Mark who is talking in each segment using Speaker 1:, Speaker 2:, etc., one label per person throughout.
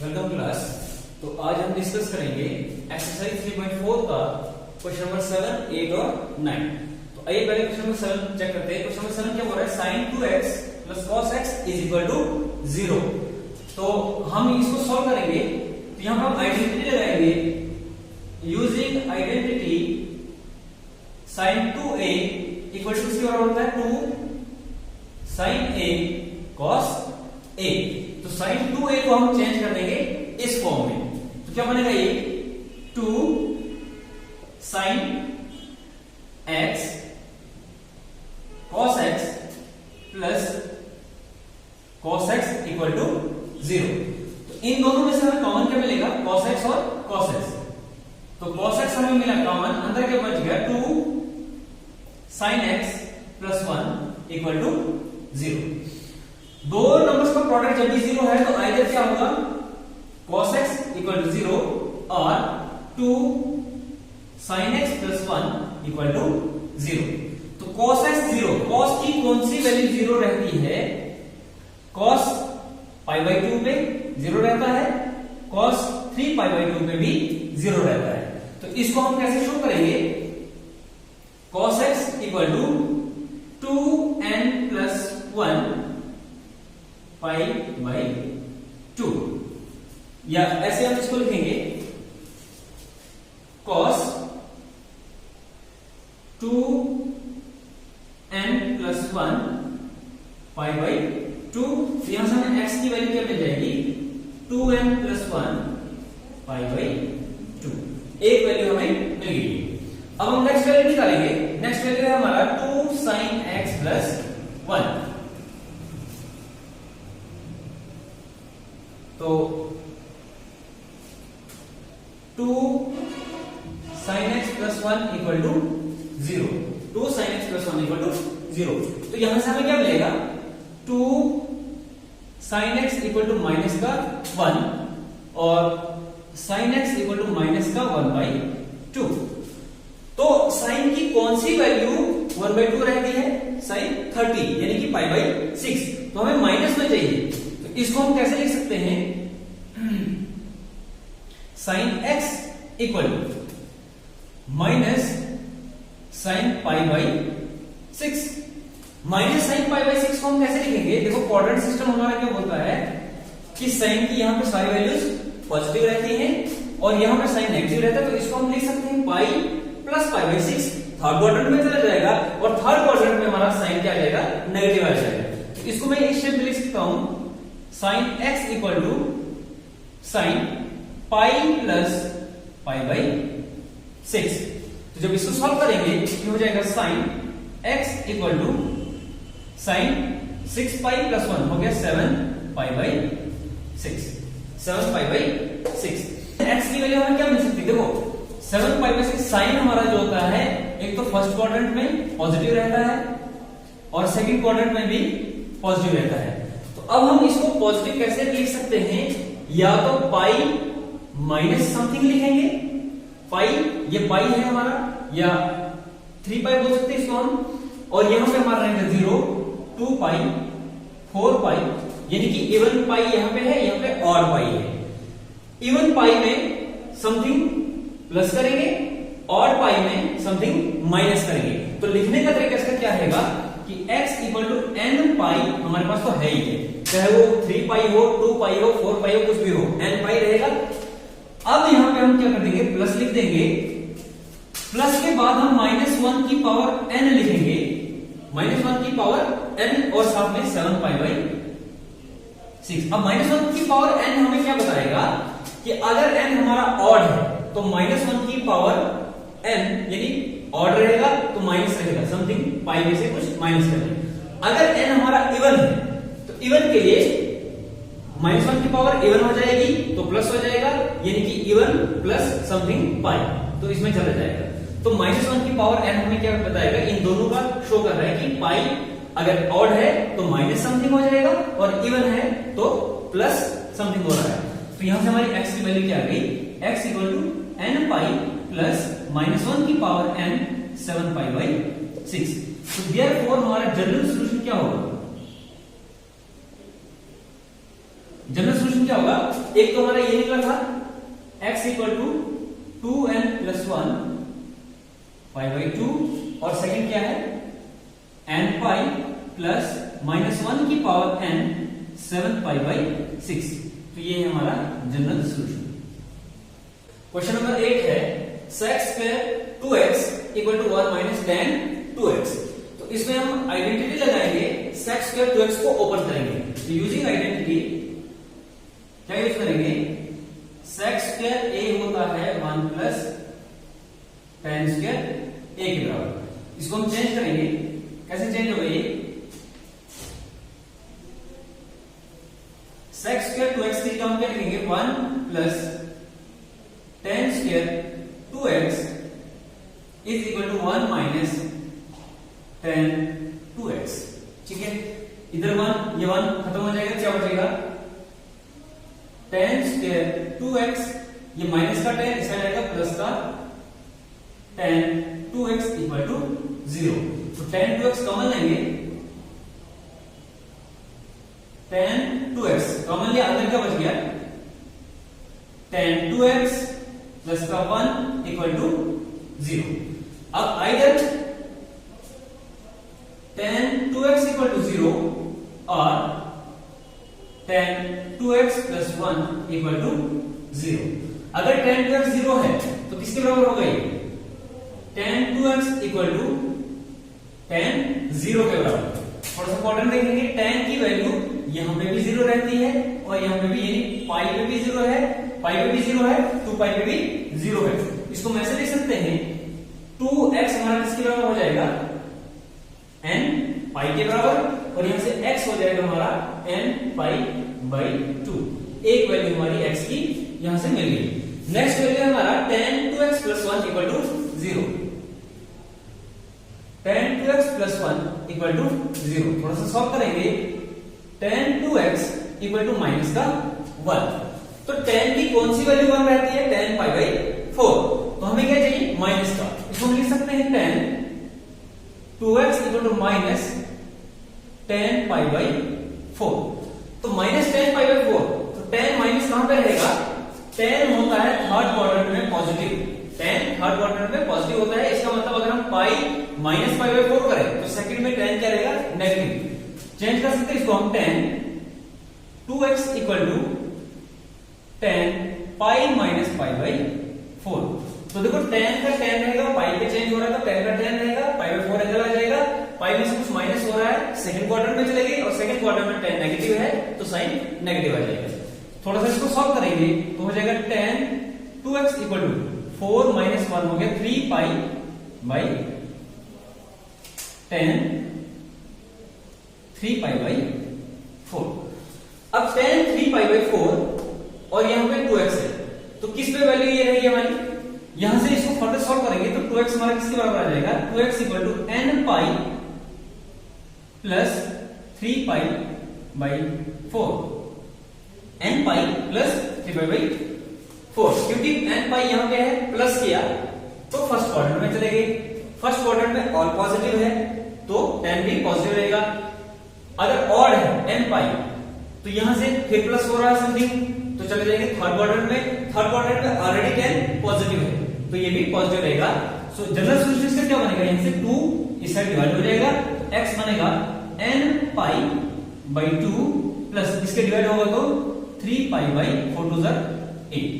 Speaker 1: Welcome class. तो आज हम डिस्कस करेंगे एक्सरसाइज 3.4 का क्वेश्चन नंबर 7, 8 और 9। तो आइए पहले क्वेश्चन नंबर 7 चेक करते हैं। क्वेश्चन नंबर 7 क्या बोल रहा है? sin 2x plus cos x is equal to 0। तो हम इसको सॉल्व करेंगे। तो यहां पर हम आइडेंटिटी लगाएंगे। Using identity sin 2a equal to इसके बराबर होता है 2 sin a cos a। तो sin 2a को हम चेंज कर देंगे इस फॉर्म में। तो क्या बनेगा ये 2 sin x cos x plus cos x equal to 0। तो इन दोनों में से हमें कॉमन क्या मिलेगा? cos x और cos x। तो cos x हमें मिला कॉमन, अंदर क्या बच गया 2 sin x plus 1 equal to 0। दो नंबर्स का प्रोडक्ट जब भी 0 है तो आइदर क्या होगा cos x इक्वल टू 0 और 2 sin x plus 1 equal to 0। तो cos x 0, cos की कौन सी वैल्यू 0 रहती है? cos π/2 पे 0 रहता है, cos 3 π/2 पे भी 0 रहता है। तो इसको हम कैसे शो करेंगे? cos x equal to 2n plus 1 π/2, या ऐसे हम इसको लिखेंगे cos 2n प्लस 1 π/2। तो यहां से हमें x की वैल्यू क्या मिल जाएगी? 2n plus 1 π/2। एक वैल्यू हमें मिल गई। अब हम नेक्स्ट वैल्यू निकालेंगे। नेक्स्ट वैल्यू है हमारा 2 sin x प्लस 1। तो 2 sin x plus 1 equal to 0। 2 sin x plus 1 equal to 0। तो यहां से हमें क्या मिलेगा? 2 sin x equal to minus का 1 और sin x equal to minus का 1/2। तो sin की कौन सी वैल्यू 1/2 रहती है? sin 30 यानी कि π/6। तो हमें माइनस में चाहिए। तो इसको हम कैसे लिख सकते हैं? sin x equal to minus sin π/6। Minus sin π/6 को हम कैसे लिखेंगे? देखो क्वाड्रेंट सिस्टम हमारा क्या बोलता है कि sin की यहां पे सारी वैल्यूज पॉजिटिव रहती हैं और यहां पे sin नेगेटिव रहता है। तो इसको हम लिख सकते हैं पाई प्लस π/6। थर्ड क्वाड्रेंट में चला जाएगा और थर्ड क्वाड्रेंट में हमारा साइन क्या आ जाएगा? नेगेटिव आ जाएगा। तो इसको मैं इस शेप में लिख सकता हूं sin x equal to sin pi plus π/6। तो जब इसको सॉल्व करेंगे तो हो जाएगा sin x equal to sin 6π plus 1 हो गया 7π/6। 7π/6। x की वैल्यू हमें क्या मिल सकती है? देखो 7π/6 साइन हमारा जो होता है एक तो फर्स्ट क्वाड्रेंट में पॉजिटिव रहता है और सेकंड क्वाड्रेंट में भी पॉजिटिव रहता है। तो अब हम इसको पॉजिटिव कैसे लिख सकते हैं? या तो पाई माइनस समथिंग लिखेंगे, पाई ये पाई है हमारा, या 3 पाई बोल सकते हैं इसको हम, और यहां पे हमारा रहेगा 0, 2 पाई, 4 पाई, यानी कि इवन पाई यहां पे है, यहां पे ऑड पाई है। इवन पाई में समथिंग प्लस करेंगे, ऑड पाई में समथिंग माइनस करेंगे। तो लिखने का तरीका इसका क्या रहेगा कि x इक्वल टू n पाई हमारे पास तो है ही है, चाहे वो 3 पाई हो, 2 पाई हो, 4 पाई हो, कुछ भी हो, n पाई रहेगा। अब यहां पे हम क्या कर देंगे? प्लस लिख देंगे। प्लस के बाद हम -1 की पावर n लिखेंगे, -1 की पावर n और साथ में 7π/6। अब -1 की पावर n हमें क्या बताएगा कि अगर n हमारा ऑड है तो -1 की पावर n यानी ऑड रहेगा तो माइनस रहेगा, समथिंग पाई में से कुछ माइनस करेंगे। अगर n हमारा इवन है तो इवन के लिए -1 की पावर इवन हो जाएगी तो प्लस हो जाएगा, यानी कि इवन प्लस समथिंग पाई, तो इसमें चला जाएगा। तो -1 की पावर n हमें क्या बताएगा? इन दोनों का शो कर रहा है कि पाई अगर ऑड है तो माइनस समथिंग हो जाएगा और इवन है तो प्लस समथिंग हो रहा है। तो यहां से हमारी x की वैल्यू क्या आ गई? x equal to n pi plus -1 की पावर n 7π/6। तो देयरफॉर हमारा जनरल सॉल्यूशन क्या होगा? जनरल सॉल्यूशन क्या होगा? एक तो हमारा ये निकला था x इक्वल टू 2n+1 π/2 और सेकंड क्या है n पाई प्लस -1 की पावर n 7 π/6। तो ये है हमारा जनरल सॉल्यूशन। क्वेश्चन नंबर 8 है sec² 2x equal to 1 minus tan 2x। तो इसमें हम आइडेंटिटी लगाएंगे, sec² 2x को ओपन करेंगे। तो यूजिंग आइडेंटिटी क्या यूज करेंगे, sec² a होता है 1 प्लस tan² a के बराबर। इसको हम चेंज करेंगे, कैसे चेंज होगा ये, sec² 2x की हम क्या लिखेंगे 1 plus tan² 2x is equal to 1 minus tan 2x। ठीक है, इधर 1 ये 1 खत्म हो जाएगा, क्या बचेगा tan² 2x, ये माइनस का tan इसका जाएगा प्लस का tan 2x इक्वल टू 0। तो tan 2x कॉमन लेंगे, tan 2x कॉमन लिया, अंदर क्या बच गया tan 2x प्लस का 1 इक्वल टू 0। अब either tan 2x equal to 0 और tan 2x plus 1 equal to 0। अगर tan 2x 0 है तो किसके बराबर होगा ये, tan 2x equal to tan 0 के बराबर। थोड़ा सा इंपॉर्टेंट देखेंगे, tan की वैल्यू यहां पे भी 0 रहती है और यहां पे भी, यानी पाई पे भी 0 है, पाई पे भी 0 है, 2 पाई पे भी 0 है। इसको मैं ऐसे लिख सकते हैं 2x हमारा किसके बराबर हो जाएगा n पाई के बराबर, और यहां से x हो जाएगा हमारा n पाई/2। एक वैल्यू हमारी x की यहां से मिल गई। नेक्स्ट वैल्यू हमारा tan 2x plus 1 equal to 0। tan 2x plus 1 equal to 0। थोड़ा सा सॉल्व करेंगे, tan 2x equal to minus का 1। तो tan की कौन सी वैल्यू 1 रहती है, tan π/4। तो हमें क्या चाहिए, माइनस का। इसको हम लिख सकते हैं tan 2x equal to minus tan π/4। तो माइनस tan π/4, तो tan माइनस कहां पे रहेगा, tan होता है थर्ड क्वाड्रेंट में पॉजिटिव, tan थर्ड क्वाड्रेंट में पॉजिटिव होता है। इसका मतलब अगर हम पाई माइनस π/4 करें तो सेकंड में tan क्या रहेगा, नेगेटिव। चेंज कर सकते हैं इसको हम, tan 2x equal to tan pi minus π/4। तो देखो tan का tan रहेगा, पाई पे चेंज हो रहा है तो tan का tan रहेगा, π/4 अंदर आ जाएगा, पाई में से कुछ माइनस हो रहा है सेकंड क्वाड्रेंट में चलेगी, और सेकंड क्वाड्रेंट में tan नेगेटिव है तो साइन नेगेटिव आ जाएगा। थोड़ा सा इसको सॉल्व करेंगे तो हो जाएगा tan 2x equal to 4 minus 1 हो गया 3 पाई/4। अब tan 3 पाई/4 और यहां पे 2x है, तो किस पे वैल्यू ये रहेगी हमारी, यहां से इसको फर्दर सॉल्व करेंगे तो 2x हमारा किसके बराबर आ जाएगा, 2x equal to n pi plus 3 पाई/4। n पाई प्लस 3 पाई/4, क्योंकि n पाई यहां पे है, प्लस किया तो फर्स्ट क्वाड्रेंट में चले गए। फर्स्ट क्वाड्रेंट में ऑल पॉजिटिव है तो tan भी पॉजिटिव रहेगा। अगर ऑड है n पाई तो यहां से फिर प्लस हो रहा है समथिंग, तो चले जाएंगे थर्ड क्वाड्रेंट में। थर्ड क्वाड्रेंट में ऑलरेडी tan पॉजिटिव है तो ये भी पॉजिटिव रहेगा। सो जनरल सॉल्यूशन इसका क्या बनेगा, यहां से 2 इस साइड डिवाइड हो जाएगा, x बनेगा n पाई/2 प्लस इसके डिवाइड होगा तो 3 पाई/4 टू 8।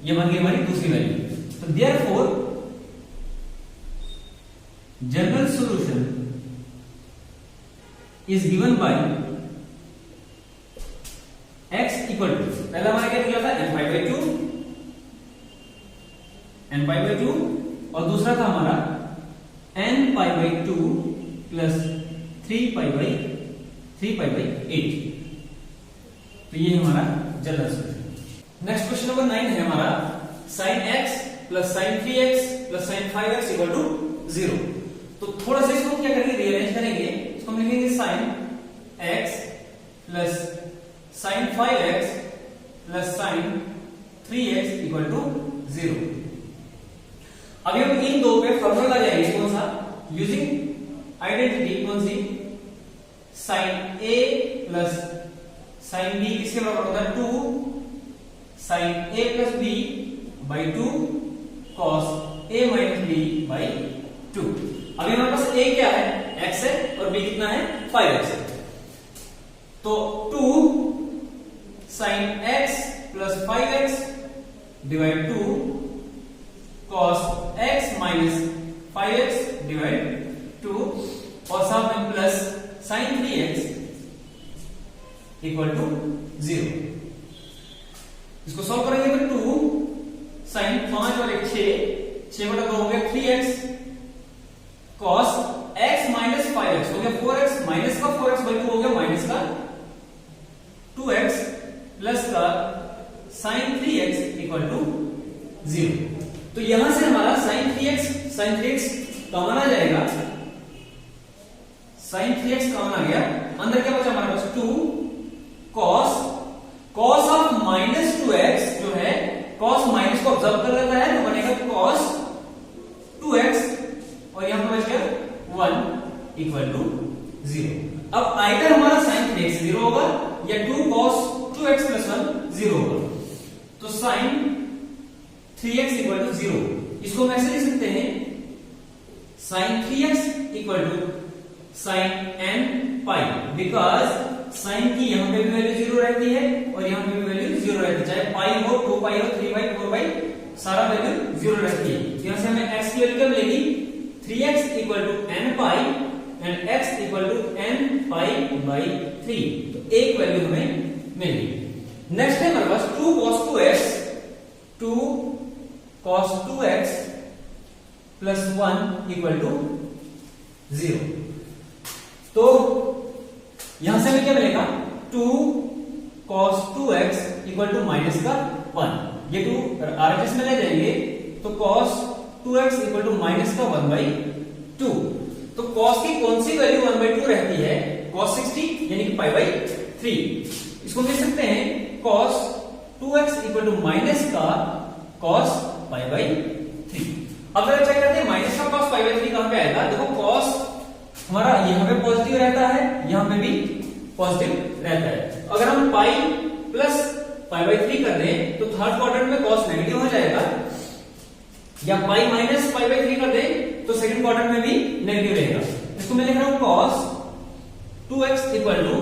Speaker 1: ये बन गई हमारी दूसरी वैल्यू। तो therefore general solution is given by x equal to, पहला हमारा क्या निकला था n पाई/2 और दूसरा था हमारा n पाई/2 प्लस 3 पाई/8। तो ये हमारा general solution. Next question number 9 है हमारा sin x plus sin 3x plus sin 5x equal to 0। तो थोड़ा सा इसको क्या करेंगे, रीअरेंज करेंगे। इसको हम लिखेंगे sin x plus sin 5x plus sin 3x equal to 0। अभी हम इन दो पे फॉर्मूला लगाएंगे, कौन सा, यूजिंग आइडेंटिटी, कौन सी, sin a plus sin b किसके बराबर होता है 2 sine a plus b by 2 cos a minus b by 2। अभी हमारे पास a क्या है, x है, और b कितना है, 5x है। तो 2 sine x plus 5x divide 2 cos x minus 5x divide 2 और साथ में plus sign 3x equal to 0। इसको सॉल्व करेंगे तो 2 साइन 5 और 6 बटा 2 हो गया 3x cos x minus 5x हो गया 4x माइनस का 4x बाई 2 हो गया माइनस का 2x प्लस का साइन 3x इक्वल टू 0। तो यहां से हमारा साइन 3x कॉमन आ जाएगा, साइन 3x कॉमन आ गया। अंदर क्या बचा हमारे पास 2 कॉस ऑफ माइनस 2x जो है कॉस माइनस को ऑब्जर्व कर लेता है तो बनेगा कॉस 2x और यहां पर बच गया 1 इक्वल टू 0। अब आइदर हमारा साइन 3x 0 होगा या 2 कॉस 2x प्लस 1 0 होगा। तो साइन 3x इक्वल टू 0, इसको हम ऐसे लिख सकते हैं sine 3x equal to sine n pi, because sine की यहां पे भी वैल्यू 0 रहती है और यहां पे भी वैल्यू 0 रहती है, चाहे पाई हो 2 पाई हो 3 पाई 4 पाई सारा वैल्यू 0 रहती है। यहां से हमें x की वैल्यू क्या मिलेगी, 3x equal to n pi and x equal to n pi by 3, तो एक वैल्यू हमें मिल गई। नेक्स्ट है हमारे पास 2 cos 2x plus 1 equal to 0। तो यहां से हमें क्या मिलेगा 2 cos 2x equal to minus का 1, ये 2 RHS में ले जाएंगे तो cos 2x equal to minus का 1 बाई 2। तो cos की कौन सी वैल्यू 1 बाई 2 रहती है, cos 60 यानी कि पाई बाई 3। इसको लिख सकते हैं cos 2x equal to minus का cos पाई बाई 3। अब जरा चेक करते हैं माइनस का cos पाई बाई 3 कहां पे आएगा। देखो cos हमारा यहां पे पॉजिटिव रहता है, यहां पे भी पॉजिटिव रहता है। अगर हम पाई प्लस पाई बाई 3 कर दें तो थर्ड क्वाड्रेंट में cos नेगेटिव हो जाएगा, या पाई माइनस पाई बाई 3 कर दें तो सेकंड क्वाड्रेंट में भी नेगेटिव रहेगा। इसको मैं लिख रहा हूं cos 2x equal to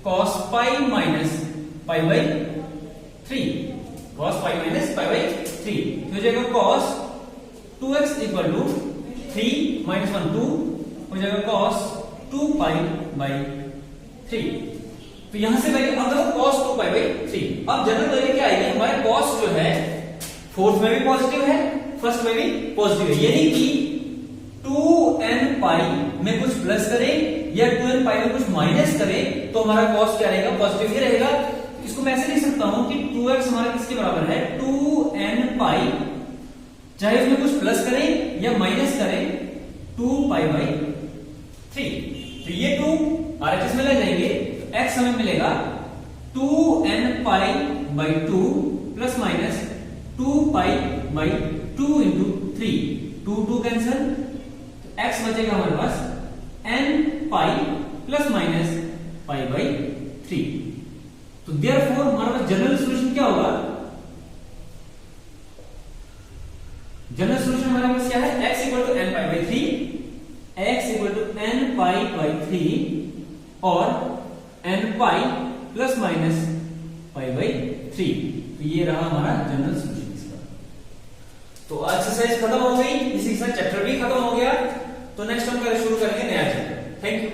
Speaker 1: cos pi minus pi by 3, cos pi minus pi by 3 हो जाएगा cos 2x equal to 3 minus 1 2 हो जाएगा cos 2 पाई बाई 3। तो यहां से वैल्यू अब देखो cos 2 पाई बाई 3। अब जनरल वैल्यू क्या आएगी, हमारे cos जो है फोर्थ में भी पॉजिटिव है, फर्स्ट में भी पॉजिटिव है, यानी कि 2n पाई में कुछ प्लस करें या 2n पाई में कुछ माइनस करें तो हमारा cos क्या रहेगा, पॉजिटिव ही रहेगा। इसको मैं ऐसे लिख सकता हूं कि 2x हमारा किसके बराबर है, 2n पाई, चाहे उसमें कुछ प्लस करें या माइनस करें 2 पाई बाई 3। तो ये 2 RHS में ले जाएंगे तो x हमें मिलेगा 2n pi by 2 plus minus 2 pi by 2 into 3, 2 cancel, तो x बचेगा हमारे पास n pi plus minus pi by 3। तो देयरफॉर हमारे पास जनरल सॉल्यूशन क्या होगा, जनरल सॉल्यूशन हमारे पास क्या है, x equal to n pi by 3, x equal to n pi by 3 और n pi plus minus pi by 3। तो ये रहा हमारा जनरल सॉल्यूशन इसका। तो एक्सरसाइज खत्म हो गई, इसी के साथ चैप्टर भी खत्म हो गया। तो नेक्स्ट हम शुरू करेंगे नया चैप्टर। Thank you.